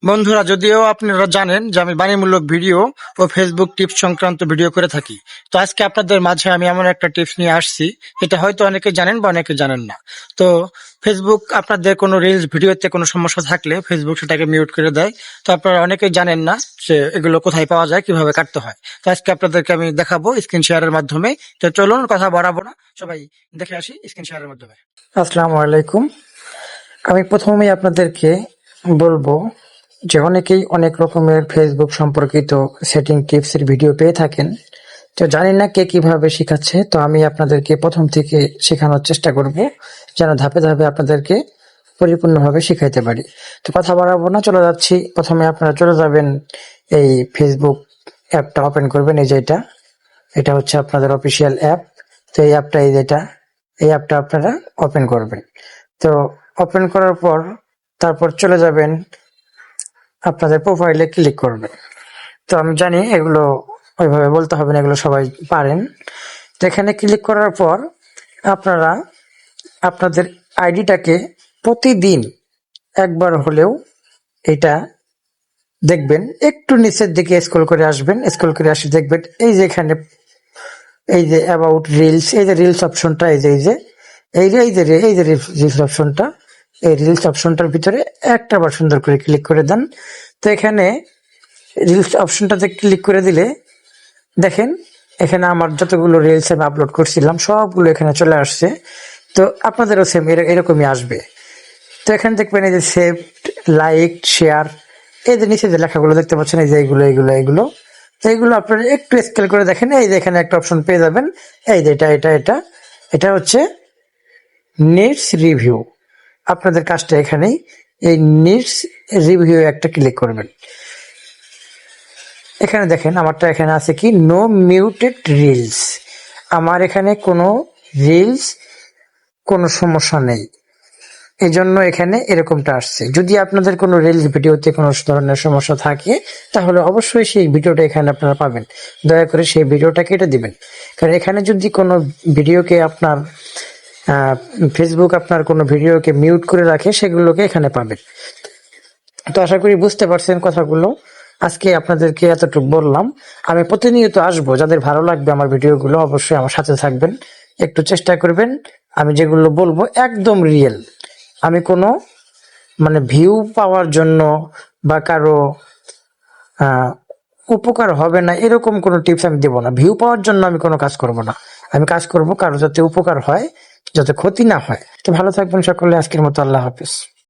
বন্ধুরা, যদিও আপনারা জানেন যে আমি বাণীমূলক ভিডিও ও ফেসবুক টিপস সংক্রান্ত ভিডিও করে থাকি, তো আজকে আপনাদের মাঝে আমি এমন একটা টিপস নিয়ে আসছি, এটা হয়তো অনেকে জানেন বা অনেকে জানেন না। তো ফেসবুক আপনাদের কোনো রিলস ভিডিওতে কোনো সমস্যা থাকলে ফেসবুক সেটাকে মিউট করে দেয়। তো আপনারা অনেকেই জানেন না যে এগুলো কোথায় পাওয়া যায়, কিভাবে কাটতে হয়। তো আজকে আপনাদেরকে আমি দেখাবো স্ক্রিন শেয়ারের মাধ্যমে। তো চলুন কথা বাড়াবো না, সবাই দেখে আসি স্ক্রিন শেয়ারের মাধ্যমে। আসসালামু আলাইকুম। আমি প্রথমেই আপনাদেরকে বলবো যে অনেকেই অনেক রকমের ফেসবুক সম্পর্কিত সেটিং টিপসের ভিডিও পেয়ে থাকেন। তো জানি না কে কিভাবে শেখাচ্ছে, তো আমি আপনাদেরকে প্রথম থেকে শেখানোর চেষ্টা করব, যেন ধাপে ধাপে আপনাদেরকে পরিপূর্ণভাবে শিখাইতে পারি। তো কথা বাড়াবো না, চলে যাচ্ছি। প্রথমে আপনারা চলে যাবেন, এই ফেসবুক অ্যাপটা ওপেন করবেন। এই যে এটা হচ্ছে আপনাদের অফিসিয়াল অ্যাপ। তো এই অ্যাপটা এই অ্যাপটা আপনারা ওপেন করবেন। তো ওপেন করার পর তারপর চলে যাবেন, আপনাদের প্রোফাইলে ক্লিক করবেন। তো আমি জানি এগুলো ওইভাবে বলতে হবে না, এগুলো সবাই পারেন। তো এখানে ক্লিক করার পর আপনারা আপনাদের আইডিটাকে প্রতিদিন একবার হলেও এটা দেখবেন। একটু নিচের দিকে স্ক্রল করে আসবেন, স্ক্রল করে আসে দেখবেন এই যে এখানে এই যে অ্যাবাউট রিলস, এই যে রিলস অপশনটা, এই যে রিলস অপশনটা, এই রিলস অপশনটার ভিতরে একটা বার সুন্দর করে ক্লিক করে দেন। তো এখানে রিলস অপশনটাতে ক্লিক করে দিলে দেখেন এখানে আমার যতগুলো রিলস আমি আপলোড করছিলাম সবগুলো এখানে চলে আসছে। তো আপনাদেরও সেম এরকমই আসবে। তো এখানে দেখবেন এই যে সেভ, লাইক, শেয়ার, এই যে নিচে যে লেখাগুলো দেখতে পাচ্ছেন, এই যে এইগুলো। তো এইগুলো আপনারা একটু স্কেল করে দেখেন, এই যে এখানে একটা অপশন পেয়ে যাবেন। এই যে এটা হচ্ছে নিডস রিভিউ। আপনাদের কাজটা এখানেই, এই নিডস রিভিউ একটা ক্লিক করবেন। এখানে দেখেন আমারটা এখানে আছে কি, নো মিউটেড রিলস। আমার এখানে কোনো রিলস, কোনো সমস্যা নেই, এই জন্য এখানে এরকমটা আসছে। যদি আপনাদের কোনো রিলস ভিডিওতে কোনো ধরনের সমস্যা থাকে তাহলে অবশ্যই সেই ভিডিওটা এখানে আপনারা পাবেন। দয়া করে সেই ভিডিওটা কেটে দিবেন, কারণ এখানে যদি কোনো ভিডিওকে আপনার ফেসবুক আপনার কোনো ভিডিওকে মিউট করে রাখে সেগুলোকে এখানে পাবেন। তো আশা করি বুঝতে পারছেন কথাগুলো। আজকে আপনাদেরকে এতটুকু বললাম। আমি প্রতিনিয়ত আসবো, যাদের ভালো লাগবে আমার ভিডিওগুলো অবশ্যই আমার সাথে থাকবেন। একটু চেষ্টা করবেন, আমি যেগুলো বলবো একদম রিয়েল। আমি কোনো ভিউ পাওয়ার জন্য বা কারো উপকার হবে না এরকম কোনো টিপস আমি দেবো না। ভিউ পাওয়ার জন্য আমি কোনো কাজ করব না। আমি কাজ করব কারো যাতে উপকার হয়, যাতে ক্ষতি না হয়। তো ভালো থাকবেন সকলে। আজকের মতো আল্লাহ হাফিজ।